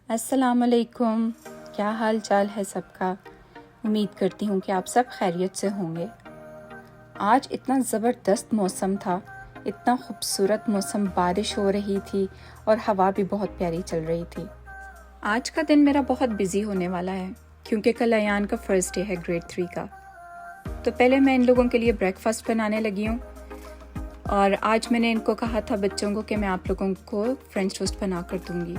अस्सलामुअलैकुम। क्या हाल चाल है सबका। उम्मीद करती हूँ कि आप सब खैरियत से होंगे। आज इतना ज़बरदस्त मौसम था, इतना खूबसूरत मौसम, बारिश हो रही थी और हवा भी बहुत प्यारी चल रही थी। आज का दिन मेरा बहुत बिजी होने वाला है क्योंकि कल अयान का फर्स्ट डे है ग्रेड 3 का। तो पहले मैं इन लोगों के लिए ब्रेकफास्ट बनाने लगी हूँ और आज मैंने इनको कहा था बच्चों को कि मैं आप लोगों को फ्रेंच टोस्ट बना कर दूँगी।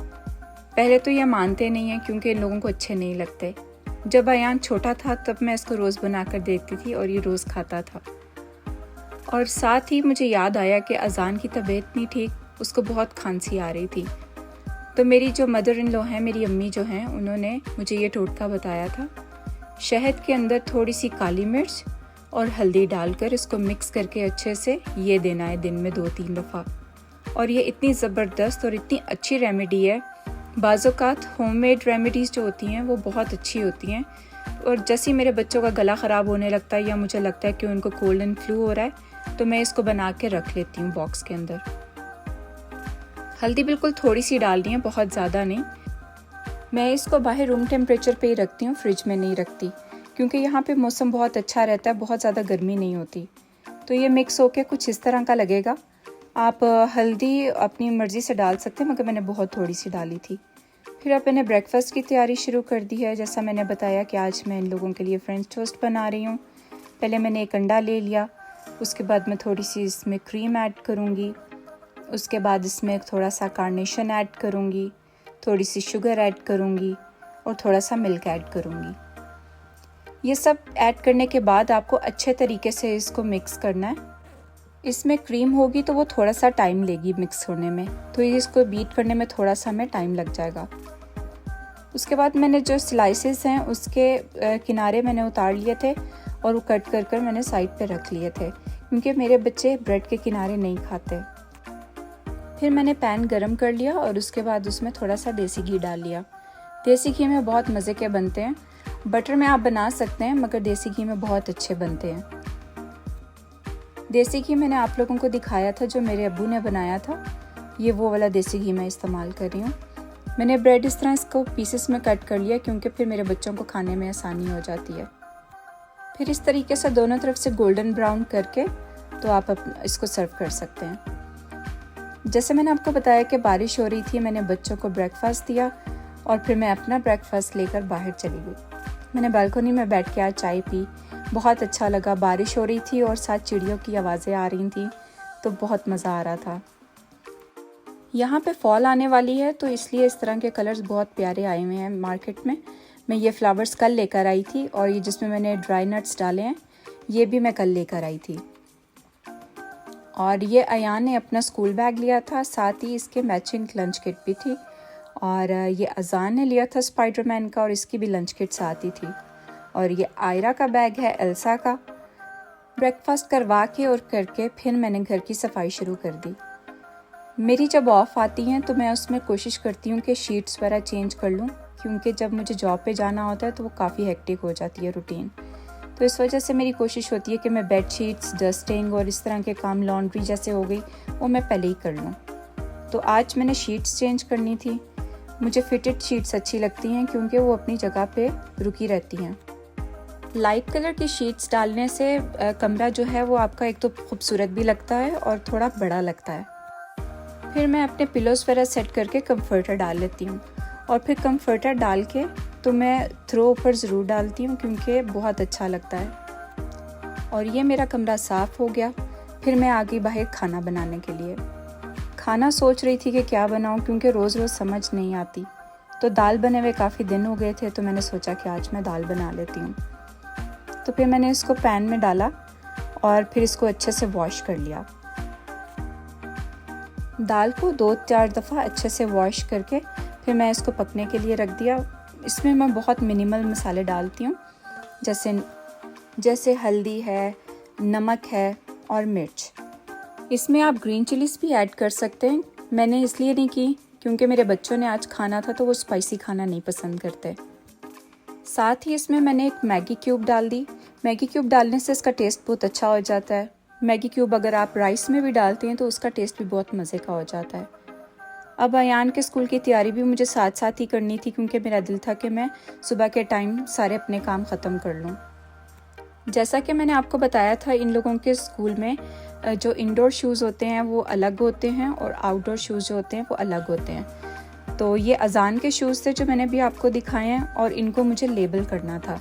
पहले तो ये मानते नहीं हैं क्योंकि इन लोगों को अच्छे नहीं लगते। जब अयान छोटा था तब मैं इसको रोज़ बना कर देती थी और ये रोज़ खाता था। और साथ ही मुझे याद आया कि अजान की तबीयत नहीं ठीक, उसको बहुत खांसी आ रही थी। तो मेरी जो मदर इन लॉ हैं, मेरी अम्मी जो हैं, उन्होंने मुझे ये टोटका बताया था। शहद के अंदर थोड़ी सी काली मिर्च और हल्दी डालकर इसको मिक्स करके अच्छे से ये देना है दिन में 2-3 दफ़ा। और ये इतनी ज़बरदस्त और इतनी अच्छी रेमेडी है। बाज़ोकात होममेड रेमेडीज़ जो होती हैं वो बहुत अच्छी होती हैं। और जैसे ही मेरे बच्चों का गला ख़राब होने लगता है या मुझे लगता है कि उनको कोल्ड एंड फ्लू हो रहा है तो मैं इसको बना के रख लेती हूँ बॉक्स के अंदर। हल्दी बिल्कुल थोड़ी सी डालनी है, बहुत ज़्यादा नहीं। मैं इसको बाहर रूम टेम्परेचर पे ही रखती हूँ, फ्रिज में नहीं रखती क्योंकि यहाँ पे मौसम बहुत अच्छा रहता है, बहुत ज़्यादा गर्मी नहीं होती। तो ये मिक्स होके कुछ इस तरह का लगेगा। आप हल्दी अपनी मर्ज़ी से डाल सकते हैं मगर मैंने बहुत थोड़ी सी डाली थी। फिर अब मैंने ब्रेकफास्ट की तैयारी शुरू कर दी है। जैसा मैंने बताया कि आज मैं इन लोगों के लिए फ्रेंच टोस्ट बना रही हूँ। पहले मैंने एक अंडा ले लिया, उसके बाद मैं थोड़ी सी इसमें क्रीम ऐड करूँगी, उसके बाद इसमें थोड़ा सा कार्नेशन ऐड करूँगी, थोड़ी सी शुगर ऐड करूँगी और थोड़ा सा मिल्क ऐड करूँगी। ये सब ऐड करने के बाद आपको अच्छे तरीके से इसको मिक्स करना है। इसमें क्रीम होगी तो वो थोड़ा सा टाइम लेगी मिक्स होने में, तो इसको बीट करने में थोड़ा सा हमें टाइम लग जाएगा। उसके बाद मैंने जो स्लाइसेस हैं उसके किनारे मैंने उतार लिए थे और वो कट कर कर मैंने साइड पे रख लिए थे क्योंकि मेरे बच्चे ब्रेड के किनारे नहीं खाते। फिर मैंने पैन गरम कर लिया और उसके बाद उसमें थोड़ा सा देसी घी डाल लिया। देसी घी में बहुत मज़े के बनते हैं। बटर में आप बना सकते हैं मगर देसी घी में बहुत अच्छे बनते हैं। देसी घी मैंने आप लोगों को दिखाया था जो मेरे अब्बू ने बनाया था, ये वो वाला देसी घी मैं इस्तेमाल कर रही हूँ। मैंने ब्रेड इस तरह इसको पीसेस में कट कर लिया क्योंकि फिर मेरे बच्चों को खाने में आसानी हो जाती है। फिर इस तरीके से दोनों तरफ से गोल्डन ब्राउन करके तो आप इसको सर्व कर सकते हैं। जैसे मैंने आपको बताया कि बारिश हो रही थी, मैंने बच्चों को ब्रेकफास्ट दिया और फिर मैं अपना ब्रेकफास्ट लेकर बाहर चली गई। मैंने बालकनी में बैठ के आज चाय पी, बहुत अच्छा लगा। बारिश हो रही थी और साथ चिड़ियों की आवाज़ें आ रही थी तो बहुत मज़ा आ रहा था। यहाँ पे फॉल आने वाली है तो इसलिए इस तरह के कलर्स बहुत प्यारे आए हुए हैं मार्केट में। मैं ये फ्लावर्स कल लेकर आई थी और ये जिसमें मैंने ड्राई नट्स डाले हैं ये भी मैं कल लेकर आई थी। और ये अयान ने अपना स्कूल बैग लिया था, साथ ही इसके मैचिंग लंच किट भी थी। और ये अजान ने लिया था स्पाइडरमैन का और इसकी भी लंच किट साथ ही थी। और ये आयरा का बैग है, एल्सा का। ब्रेकफास्ट करवा के और करके फिर मैंने घर की सफाई शुरू कर दी। मेरी जब ऑफ़ आती हैं तो मैं उसमें कोशिश करती हूँ कि शीट्स वगैरह चेंज कर लूँ क्योंकि जब मुझे जॉब पे जाना होता है तो वो काफ़ी हेक्टिक हो जाती है रूटीन। तो इस वजह से मेरी कोशिश होती है कि मैं बेड शीट्स, डस्टिंग और इस तरह के काम, लॉन्ड्री जैसे हो गई, वो मैं पहले ही कर लूँ। तो आज मैंने शीट्स चेंज करनी थी। मुझे फिटेड शीट्स अच्छी लगती हैं क्योंकि वो अपनी जगह पे रुकी रहती हैं। लाइट कलर की शीट्स डालने से कमरा जो है वो आपका एक तो खूबसूरत भी लगता है और थोड़ा बड़ा लगता है। फिर मैं अपने पिलोज़ वगैरह सेट करके कंफर्टर डाल लेती हूँ और फिर कंफर्टर डाल के तो मैं थ्रो ऊपर ज़रूर डालती हूँ क्योंकि बहुत अच्छा लगता है। और ये मेरा कमरा साफ़ हो गया। फिर मैं आ गई बाहर खाना बनाने के लिए। खाना सोच रही थी कि क्या बनाऊँ क्योंकि रोज़ रोज़ समझ नहीं आती। तो दाल बने हुए काफ़ी दिन हो गए थे तो मैंने सोचा कि आज मैं दाल बना लेती हूँ। तो फिर मैंने इसको पैन में डाला और फिर इसको अच्छे से वॉश कर लिया। दाल को 2-4 दफ़ा अच्छे से वॉश करके फिर मैं इसको पकने के लिए रख दिया। इसमें मैं बहुत मिनिमल मसाले डालती हूँ, जैसे हल्दी है, नमक है और मिर्च। इसमें आप ग्रीन चिलीज़ भी ऐड कर सकते हैं। मैंने इसलिए नहीं की क्योंकि मेरे बच्चों ने आज खाना था तो वो स्पाइसी खाना नहीं पसंद करते। साथ ही इसमें मैंने एक मैगी क्यूब डाल दी। मैगी क्यूब डालने से इसका टेस्ट बहुत अच्छा हो जाता है। मैगी क्यूब अगर आप राइस में भी डालते हैं तो उसका टेस्ट भी बहुत मज़े का हो जाता है। अब अयान के स्कूल की तैयारी भी मुझे साथ साथ ही करनी थी, क्योंकि मेरा दिल था कि मैं सुबह के टाइम सारे अपने काम ख़त्म कर लूँ। जैसा कि मैंने आपको बताया था, इन लोगों के स्कूल में जो इंडोर शूज़ होते हैं वो अलग होते हैं और आउटडोर शूज़ जो होते हैं वो अलग होते हैं। तो ये अजान के शूज़ थे जो मैंने भी आपको दिखाए हैं, और इनको मुझे लेबल करना था।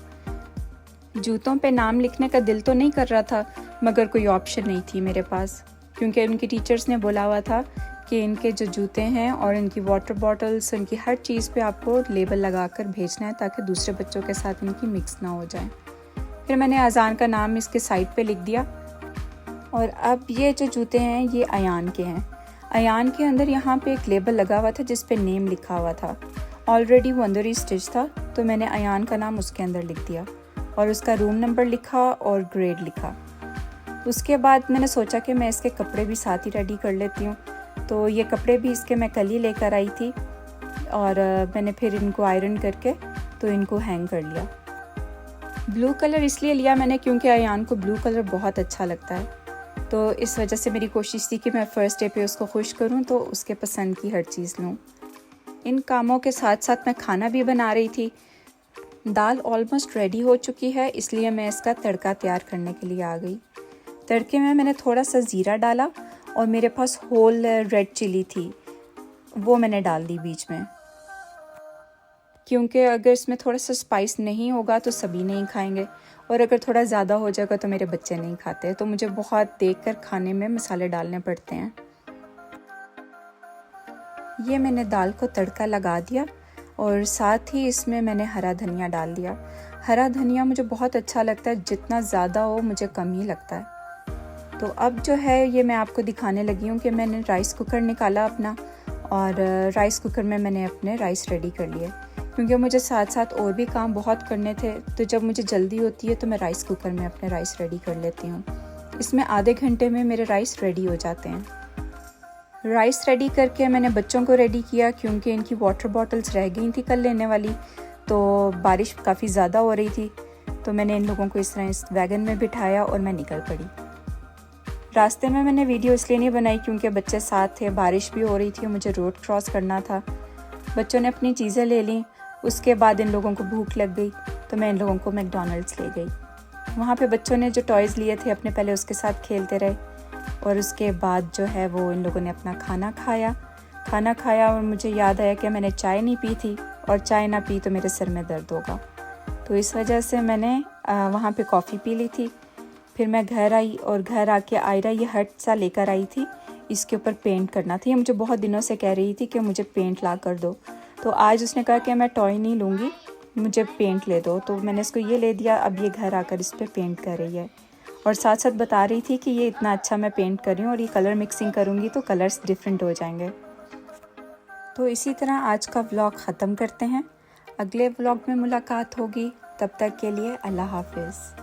जूतों पे नाम लिखने का दिल तो नहीं कर रहा था, मगर कोई ऑप्शन नहीं थी मेरे पास, क्योंकि उनकी टीचर्स ने बोला हुआ था कि इनके जो जूते हैं और इनकी वाटर बॉटल्स, इनकी हर चीज़ पे आपको लेबल लगा कर भेजना है, ताकि दूसरे बच्चों के साथ इनकी मिक्स ना हो जाए। फिर मैंने अजान का नाम इसके साइड पे लिख दिया। और अब ये जो जूते हैं ये अयान के हैं। अयान के अंदर यहाँ पे एक लेबल लगा हुआ था जिस पे नेम लिखा हुआ था। ऑलरेडी वो अंदर ही स्टिच था, तो मैंने अयान का नाम उसके अंदर लिख दिया और उसका रूम नंबर लिखा और ग्रेड लिखा। उसके बाद मैंने सोचा कि मैं इसके कपड़े भी साथ ही रेडी कर लेती हूँ। तो ये कपड़े भी इसके मैं कल ही लेकर आई थी, और मैंने फिर इनको आयरन करके तो इनको हैंग कर लिया। ब्लू कलर इसलिए लिया मैंने क्योंकि अयान को ब्लू कलर बहुत अच्छा लगता है, तो इस वजह से मेरी कोशिश थी कि मैं फ़र्स्ट डे पे उसको खुश करूं, तो उसके पसंद की हर चीज़ लूं। इन कामों के साथ साथ मैं खाना भी बना रही थी। दाल ऑलमोस्ट रेडी हो चुकी है, इसलिए मैं इसका तड़का तैयार करने के लिए आ गई। तड़के में मैंने थोड़ा सा ज़ीरा डाला, और मेरे पास होल रेड चिली थी, वो मैंने डाल दी बीच में, क्योंकि अगर इसमें थोड़ा सा स्पाइस नहीं होगा तो सभी नहीं खाएंगे, और अगर थोड़ा ज़्यादा हो जाएगा तो मेरे बच्चे नहीं खाते। तो मुझे बहुत देखकर खाने में मसाले डालने पड़ते हैं। ये मैंने दाल को तड़का लगा दिया, और साथ ही इसमें मैंने हरा धनिया डाल दिया। हरा धनिया मुझे बहुत अच्छा लगता है, जितना ज़्यादा हो मुझे कम ही लगता है। तो अब जो है ये मैं आपको दिखाने लगी हूँ कि मैंने राइस कुकर निकाला अपना, और राइस कुकर में मैंने अपने राइस रेडी कर लिए, क्योंकि मुझे साथ साथ और भी काम बहुत करने थे। तो जब मुझे जल्दी होती है तो मैं राइस कुकर में अपने राइस रेडी कर लेती हूँ। इसमें आधे घंटे में मेरे राइस रेडी हो जाते हैं। राइस रेडी करके मैंने बच्चों को रेडी किया, क्योंकि इनकी वाटर बॉटल्स रह गई थी कल लेने वाली, तो बारिश काफ़ी ज़्यादा हो रही थी। तो मैंने इन लोगों को इस तरह इस वैगन में बिठाया और मैं निकल पड़ी। रास्ते में मैंने वीडियो इसलिए नहीं बनाई क्योंकि बच्चे साथ थे, बारिश भी हो रही थी, मुझे रोड क्रॉस करना था। बच्चों ने अपनी चीज़ें ले लीं। उसके बाद इन लोगों को भूख लग गई, तो मैं इन लोगों को मैकडॉनल्ड्स ले गई। वहाँ पे बच्चों ने जो टॉयज़ लिए थे अपने, पहले उसके साथ खेलते रहे, और उसके बाद जो है वो इन लोगों ने अपना खाना खाया। और मुझे याद आया कि मैंने चाय नहीं पी थी, और चाय ना पी तो मेरे सर में दर्द होगा, तो इस वजह से मैंने वहाँ पे कॉफ़ी पी ली थी। फिर मैं घर आई, और घर आके आयरा ये हट सा लेकर आई थी, इसके ऊपर पेंट करना था। ये मुझे बहुत दिनों से कह रही थी कि मुझे पेंट ला कर दो, तो आज उसने कहा कि मैं टॉय नहीं लूँगी, मुझे पेंट ले दो। तो मैंने इसको ये ले दिया। अब ये घर आकर इस पर पेंट कर रही है, और साथ साथ बता रही थी कि ये इतना अच्छा मैं पेंट कर रही हूँ, और ये कलर मिक्सिंग करूँगी तो कलर्स डिफरेंट हो जाएंगे। तो इसी तरह आज का व्लॉग ख़त्म करते हैं। अगले व्लॉग में मुलाकात होगी, तब तक के लिए अल्लाह हाफिज़।